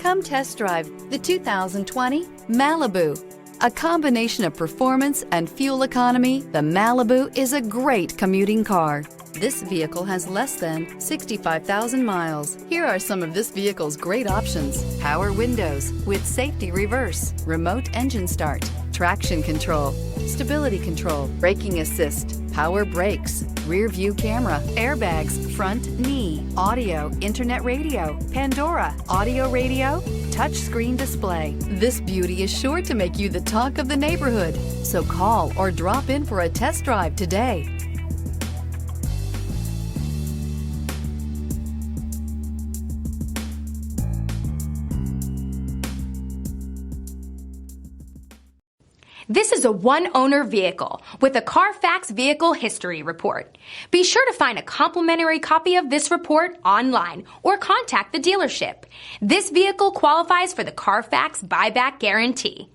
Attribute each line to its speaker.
Speaker 1: Come test drive the 2020 Malibu. A combination of performance and fuel economy, the Malibu is a great commuting car. This vehicle has less than 65,000 miles. Here are some of this vehicle's great options: power windows with safety reverse, remote engine start, traction control, stability control, braking assist, power brakes, rear view camera, airbags, front knee, audio, internet radio, Pandora, audio radio, touchscreen display. This beauty is sure to make you the talk of the neighborhood. So call or drop in for a test drive today.
Speaker 2: This is a one-owner vehicle with a Carfax Vehicle History Report. Be sure to find a complimentary copy of this report online or contact the dealership. This vehicle qualifies for the Carfax Buyback Guarantee.